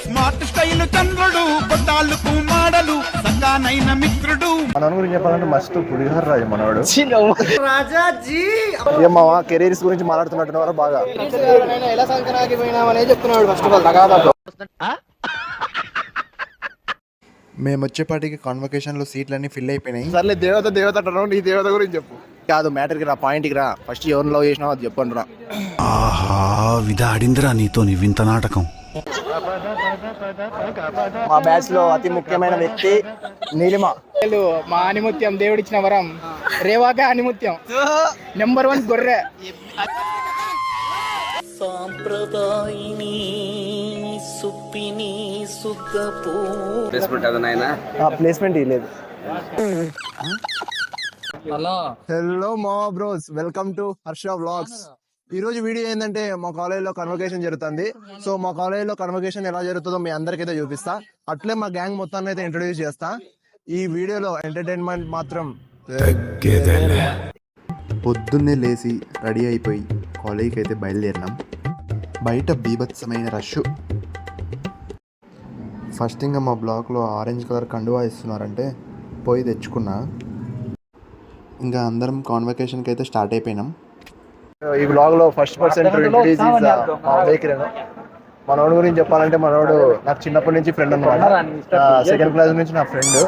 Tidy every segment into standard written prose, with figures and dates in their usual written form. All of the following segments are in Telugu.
స్మార్ట్ స్టైల్ చంద్రుడు కొట్టాలకు మాడలు సకానైన మిత్రుడు. మన గురించి చెప్పాలంటే మస్తు పులిహోర రాజు మనవాడు. రాజాజీ ఏమావా కెరీర్స్ గురించి మాట్లాడుతున్నట్టు బాగా ఎలా సంక్రాంతికి పోయినామనే చెప్తున్నాడు. ఫస్ట్ ఆఫ్ ఆల్ తగాదాతో మేము వచ్చేపాటికి కాన్వకేషన్లో సీట్లన్నీ ఫిల్ అయిపోయినాయి. సర్లే దేవత దేవత అంటున్నావు, నీ దేవత గురించి చెప్పు. కాదు మ్యాటర్కి రా, పాయింట్కి రా. ఫస్ట్ ఎవరిని లవ్ చేసినావు అది చెప్పండి రా. ఆహా విధాడిందిరా నీతో నీ వింత నాటకం. మా బ్యాచ్ లో అతి ముఖ్యమైన వ్యక్తి నీలిమ. మా ఆనిముత్యం, దేవుడిచ్చిన వరం. రేవాక ఆనిముత్యం నెంబర్ 1 గొర్రె. ప్లేస్మెంట్ ఇవ్వలేదు. హలో మా bros, welcome to Harsha vlogs. ఈ రోజు వీడియో ఏంటంటే మా కాలేజ్ లో కన్వకేషన్ జరుగుతుంది. సో మా కాలేజ్ లో కన్వకేషన్ ఎలా జరుగుతుందో మీ అందరికైతే చూపిస్తా. అట్లే మా గ్యాంగ్ మొత్తాన్ని అయితే ఇంట్రొడ్యూస్ చేస్తా. ఈ వీడియోలో ఎంటర్టైన్మెంట్ మాత్రం. పొద్దున్నే లేచి రెడీ అయిపోయి కాలేజీకి అయితే బయలుదేరినాం. బయట బీభత్సమైన రష్. ఫస్ట్ ఇంకా మా బ్లాక్లో ఆరెంజ్ కలర్ కండువా ఇస్తున్నారంటే పోయి తెచ్చుకున్నా. ఇంకా అందరం కాన్వకేషన్కి అయితే స్టార్ట్ అయిపోయినాం. ఈ బ్లాగ్ లో ఫస్ట్ పర్సన్ మనోడు గురించి చెప్పాలంటే మనోడు నాకు చిన్నప్పటి నుంచి ఫ్రెండ్ అనమాట. సెకండ్ క్లాస్ నుంచి నా ఫ్రెండ్.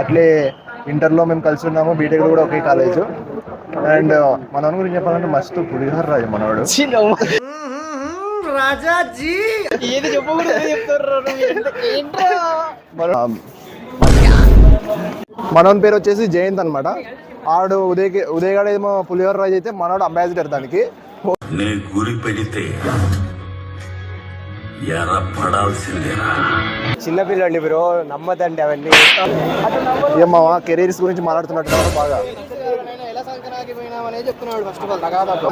అట్లే ఇంటర్లో మేము కలిసి ఉన్నాము, బీటెక్ కూడా ఒకే కాలేజ్. అండ్ మనోడు గురించి చెప్పాలంటే మస్తు పులిహోర రాజు మనోడు. రాజాజీ ఏది చెప్పకూడదు చెప్తారు. మనోని పేరు వచ్చేసి జయంత్ అనమాట. ఆడు ఉదయగాడు ఏమో పులిహోర రాజు అయితే మనోడు అంబాసిడర్ దానికి. గురి పెడితే చిన్నపిల్లండి బ్రో, నమ్మదండి అవన్నీ. ఏమావా కెరీర్స్ గురించి మాట్లాడుతున్నట్టు బాగా. ఎలా సంక్రాంతికి పోయినామనే చెప్తున్నాడు. ఫస్ట్ ఆఫ్ ఆల్ తగాదాతో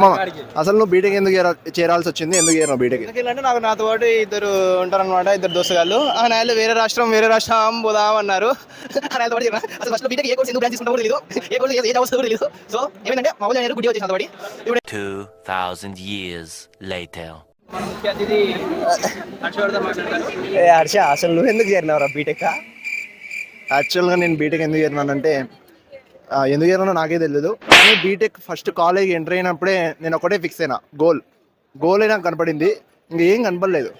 అసలు నువ్వు బీటెక్ ఎందుకు చేరాల్సి వచ్చింది? ఎందుకు చేరావు బీటెక్? ఎందుకంటే నాకు నాతో పాటు ఇద్దరు ఉంటారనమాట, ఇద్దరు దోస్తుగాళ్ళు. ఆ నాయలు వేరే రాష్ట్రం పోదాం అన్నారు. ఫస్ట్ బీటెక్ ఏ కోర్స్ ఎందుకు ప్లాన్ చేసుకుంటామో తెలియదు, ఏ కోర్స్ ఏ జాబ్ వస్తుందో తెలియదు. సో ఏమైందంటే మా ఊళ్ళో గుడి వచ్చేసి పడి 2000 years later. హర్ష అసలు నువ్వు ఎందుకు చేరినావురా బీటెక్? యాక్చువల్గా నేను బీటెక్ ఎందుకు చేరినానంటే ఎందుకు చేరినానో నాకే తెలియదు. కానీ బీటెక్ ఫస్ట్ కాలేజ్ ఎంటర్ అయినప్పుడే నేను ఒకటే ఫిక్స్ అయినా, గోల్ నాకు కనపడింది, ఇంకేం కనపడలేదు.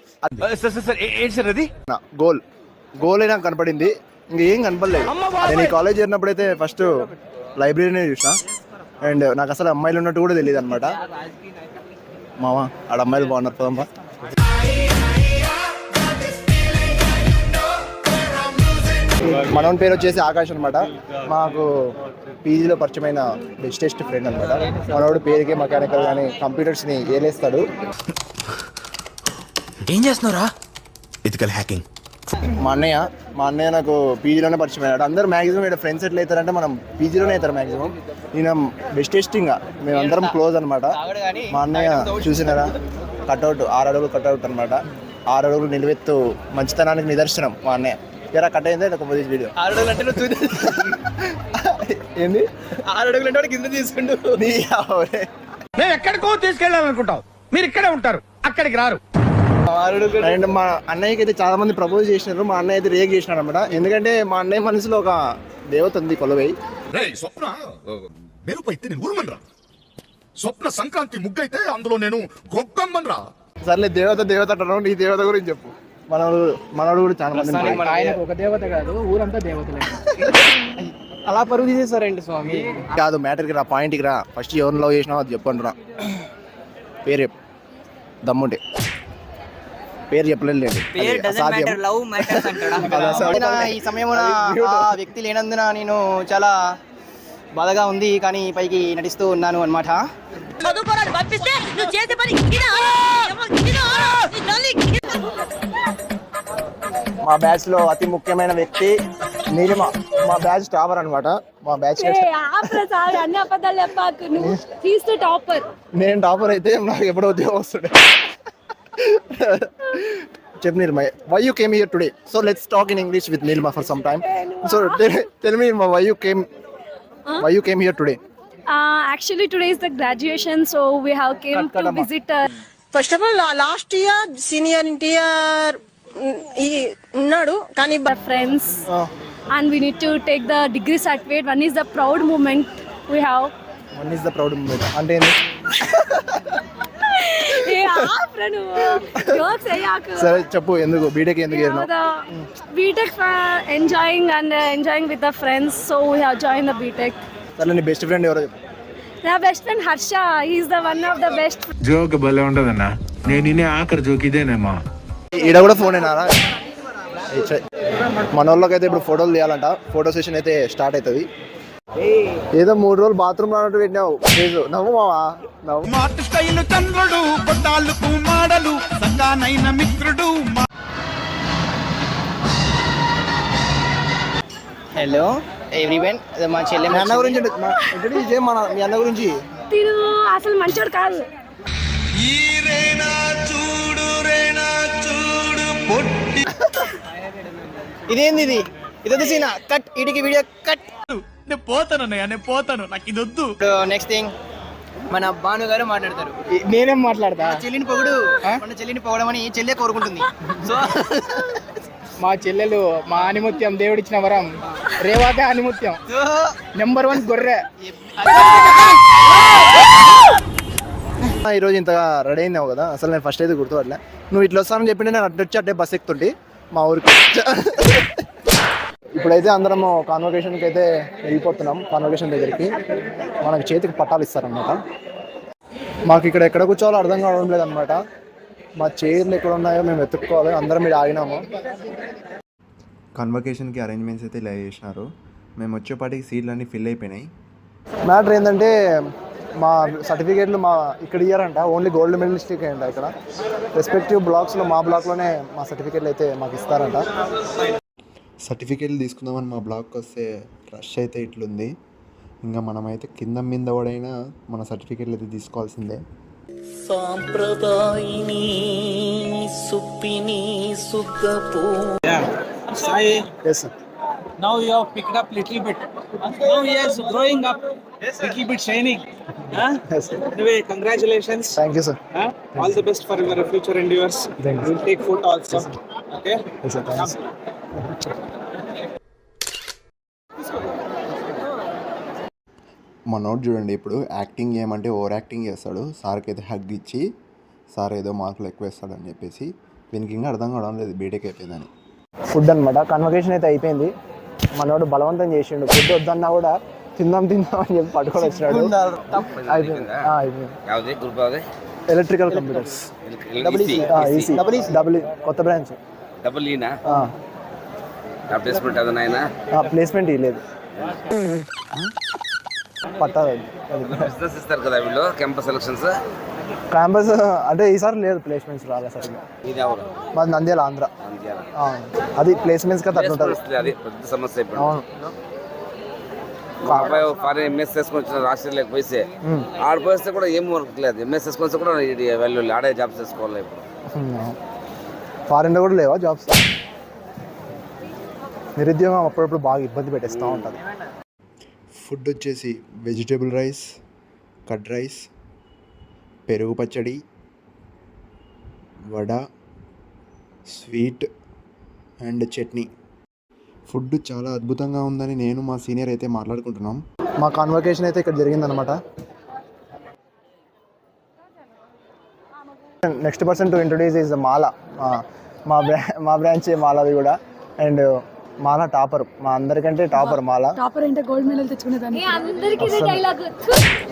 గోల్ నాకు కనపడింది, ఇంకేం కనపడలేదు. నేను ఈ కాలేజ్ చేరినప్పుడైతే ఫస్ట్ లైబ్రరీనే చూసిన. అండ్ నాకు అసలు అమ్మాయిలు ఉన్నట్టు కూడా తెలియదు అనమాట. మావా ఆడ అమ్మాయిలు బాగున్నారు, పోదాంపా. మనోని పేరు వచ్చేసి ఆకాష్ అనమాట. మాకు పీజీలో పరిచయమైన బెస్టెస్ట్ ఫ్రెండ్ అనమాట. మనోడు పేరుకే మెకానికల్ కానీ కంప్యూటర్స్ని ఏలేస్తాడు. ఏం చేస్తున్నారా? Ethical hacking. మా అన్నయ్య నాకు పీజీలోనే పరిచయం అయ్యాడు. అందరూ మ్యాక్సిమం ఇక్కడ ఫ్రెండ్స్ ఎట్లా అవుతారంటే మనం పీజీలోనే అవుతారు మ్యాక్సిమం. ఈయన బెస్టెస్ట్, ఇంకా మేమందరం క్లోజ్ అనమాట. మా అన్నయ్య చూసినారా, కట్అవుట్ 6 అడుగులు కట్అవుట్ అనమాట. 6 అడుగులు నిలువెత్తు మంచితనానికి నిదర్శనం మా అన్నయ్య. ఎలా కట్ అయిందే ఒక వీడియో. 6 అడుగులు అంటే నువ్వు ఏంది 6 అడుగులు అంటే కింద తీసుకుంటూ మేము ఎక్కడికో తీసుకెళ్ళాలనుకుంటాం, మీరు ఇక్కడే ఉంటారు, అక్కడికి రారు. అండ్ మా అన్నయ్యకి అయితే చాలా మంది ప్రపోజ్ చేసినారు. మా అన్నయ్య అయితే రేక్ చేసినాడు అనమాట. ఎందుకంటే మా అన్నయ్య మనసులో ఒక దేవత ఉంది, కొలవై. స్వప్న మెరుపైతే నేను ఉరుమన్రా, స్వప్న సంక్రాంతి ముగ్గైతే అందులో నేను గొప్పమ్మన్రా. సర్లే దేవత అంటున్నావు, నీ దేవత గురించి చెప్పు. మనోడు కూడా చాలా మంది. ఆయనకు ఒక దేవత కాదు, ఊరంతా దేవతలే. అలా పరుగు తీసేస్తారండి స్వామి. కాదు మ్యాటర్కి రా, పాయింట్కి రా. ఫస్ట్ ఎవరిని లవ్ చేసినావు అది చెప్పండి రా. పేరు దమ్ముంటే పేరు చెప్పలేదు. ఈ సమయమున ఆ వ్యక్తి లేనందున నేను చాలా బాధగా ఉంది, కానీ పైకి నటిస్తూ ఉన్నాను అనమాట. మా బ్యాచ్ లో అతి ముఖ్యమైన వ్యక్తి నీలిమ. మా బ్యాచ్ టాపర్ అనమాట. మా బ్యాచ్ నేను టాపర్ అయితే నాకు ఎప్పుడో ఉద్యోగం వస్తుండే. చెప్పు Nilima, why you came here today? So let's talk in English with Nilima for some time. So tell me why you came here today? Actually today is the graduation, so we have came to visit. First of all, last year senior year ఈ ఉన్నాడు కానీ the friends, and we need to take the degree certificate. One is the proud moment we have. One is the proud moment అంటే ఏంది? Jokes ayak. సరే చెప్పు, ఎందుకు బీటెక్ ఎందుకు చేరినావు? The BTech enjoying with the friends, so we have joined the BTech. సరే నీ బెస్ట్ ఫ్రెండ్ ఎవరో చెప్పు. The best friend Harsha, he is the one of the best. Joke భలే ఉండదన్నా. నేను ఇనే ఆఖరి జోక్ ఇదేనేమా. ఈడ కూడా ఫోన్ అయినారా? మన వాళ్ళకైతే ఇప్పుడు ఫోటోలు తీయాలంట. ఫోటో సెషన్ అయితే స్టార్ట్ అవుతుంది. ఏదో 3 రోజులు బాత్రూమ్ రానట్టు పెట్టినావు. నవ్వు మావా, నవ్వు. మార్ట్ స్టైల్ చంద్రుడు, కొట్టాలకు మాడలు, సంగానైన మిత్రుడు. హలో ఎవ్రీవన్, మా చెల్లె మీ అన్న గురించి ఇంట్రడ్యూస్ చేయి. మీ అన్న గురించి. తిను అసలు మంచోడు కాదు. ఇదేంది ఇది? ఇదొద్దు సీనా, కట్. ఇడికి వీడియో కట్. నేను పోతాను, నాకు ఇది వద్దు. నెక్స్ట్ థింగ్, మన భాను గారు మాట్లాడతారు. నేనేం మాట్లాడతా? చెల్లిని పొగుడు, మన చెల్లిని పొగడమని చెల్లె కోరుకుంటుంది. సో మా చెల్లెలు మా ఆనిముత్యం, దేవుడిచ్చిన వరం. రేవాతే ఆనిముత్యం, నెంబర్ 1 గొర్రె. ఈరోజు ఇంతగా రెడీ అయినావు కదా, అసలు నేను ఫస్ట్ అయితే గుర్తుపడలే. నువ్వు ఇట్లా వస్తానని చెప్పింటే నేను అడ్డొచ్చి అట్టే బస్ ఎక్కుతుంటే మా ఊరికి. ఇప్పుడైతే అందరము కాన్వకేషన్కి అయితే వెళ్ళిపోతున్నాం. కాన్వకేషన్ దగ్గరికి మనకి చేతికి పట్టాలు ఇస్తారనమాట. మాకు ఇక్కడ ఎక్కడ కూర్చోవాలో అర్థం కావడం లేదనమాట. మా చైర్లు ఎక్కడ ఉన్నాయో మేము వెతుక్కోవాలి. అందరం మీరు ఆగినాము. కన్వకేషన్కి అరేంజ్మెంట్స్ అయితే ఇలా చేసినారు. మేము వచ్చేపాటికి సీట్లు అన్నీ ఫిల్ అయిపోయినాయి. మ్యాటర్ ఏంటంటే మా సర్టిఫికేట్లు మా ఇక్కడ ఇయ్యారంట. ఓన్లీ గోల్డ్ మెడలిస్ట్కి అంట. ఇక్కడ రెస్పెక్టివ్ బ్లాక్స్లో మా బ్లాక్లోనే మా సర్టిఫికేట్లు అయితే మాకు ఇస్తారంట. సర్టిఫికేట్లు తీసుకుందామని మా బ్లాక్కి వస్తే రష్ అయితే ఇట్లుంది. ఇంకా మనమైతే కింద మీద కూడా మన సర్టిఫికేట్లు అయితే తీసుకోవాల్సిందే. సాంప్రదాయిని సుప్పిని సుద్దపూ. Yes, sir. Now you have picked up little bit. Now he is growing up, little bit shining. Yes, sir. Anyway, congratulations. Thank you, sir. All the best for your future endeavors. Thank you. We'll take photo also. Okay. Yes, sir. Thanks. మనోడు చూడండి, ఇప్పుడు యాక్టింగ్ చేయమంటే ఓవర్ యాక్టింగ్ చేస్తాడు. సార్కి అయితే హగ్ ఇచ్చి సార్ ఏదో మార్కులు ఎక్కువ వేస్తాడని చెప్పేసి దీనికి ఇంకా అర్థం కావడం లేదు బీటెక్ అయిపోయిందని. ఫుడ్ అనమాట. కన్వకేషన్ అయితే అయిపోయింది. మనోడు బలవంతం చేసిండు. ఫుడ్ వద్దన్నా కూడా తిందాం అని చెప్పి పట్టుకొని వచ్చినాడు. అయిపోయింది. ఎలక్ట్రికల్ కంప్యూటర్స్, డబుల్ కొత్త బ్రాంచ్. ప్లేస్మెంట్ ఇవ్వలేదు. క్యాంపస్ అంటే ఈసారి లేదు, ప్లేస్మెంట్స్ రాలే సరిగ్గా. మాది నంద్యాల, ఆంధ్ర. అది ప్లేస్మెంట్స్ కదా అట్లుంటుంది. అవును. ఎంఎస్ చేసుకొని వచ్చిన ఆస్ట్రేలియాకి పోయిస్తే ఆడిపోయిస్తే కూడా ఏం వర్క్ లేదు. ఎంఎస్ చేసుకొని కూడా వెళ్ళు ఆడే జాబ్స్ చేసుకోవాలి. ఇప్పుడు ఫారెన్లో కూడా లేవా జాబ్స్? నిరుద్యోగం అప్పుడప్పుడు బాగా ఇబ్బంది పెట్టేస్తూ ఉంటుంది. ఫుడ్ వచ్చేసి వెజిటేబుల్ రైస్, కర్డ్ రైస్, పెరుగు పచ్చడి, vada, sweet and chutney. Food చాలా అద్భుతంగా ఉందని నేను మా సీనియర్ అయితే మాట్లాడుకుంటున్నాం. మా కాన్వకేషన్ అయితే ఇక్కడ జరిగిందనమాట. Next person to introduce is Mala. మా బ్రాంచ్ మాలది కూడా. అండ్ మాల టాపర్, మా అందరికంటే టాపర్ మాల. టాపర్ అంటే గోల్డ్ మెడల్ తెచ్చుకునేదాన్ని. అందరికీ ఇదే డైలాగ్.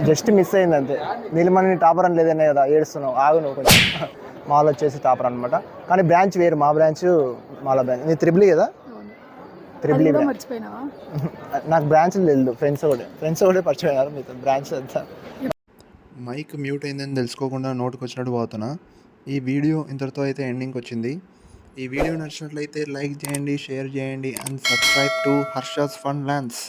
జస్ట్ మిస్ అయింది అంతే. నీలిమణి టాపర్ అని లేదనే కదా ఏడుస్తున్నావు. ఆగు నువ్వు కొంచెం. మాల వచ్చేసి టాపర్ అనమాట. కానీ బ్రాంచ్ వేరు. మా బ్రాంచ్ మాల బ్రాంచ్. నీ త్రిబుల్ కదా? త్రిబుల్ మర్చిపోయినావా? నాకు బ్రాంచ్ లేదు. ఫ్రెండ్స్ ఒకటే పరిచయం మీతో బ్రాంచ్ అంతా. మైక్ మ్యూట్ అయిందని తెలుసుకోకుండా నోటుకు వచ్చినట్టు పోతున్నా. ఈ వీడియో ఇంతటితో అయితే ఎండింగ్కి వచ్చింది. ఈ వీడియో నచ్చినట్లయితే లైక్ చేయండి, షేర్ చేయండి and subscribe to Harsha's fun lands.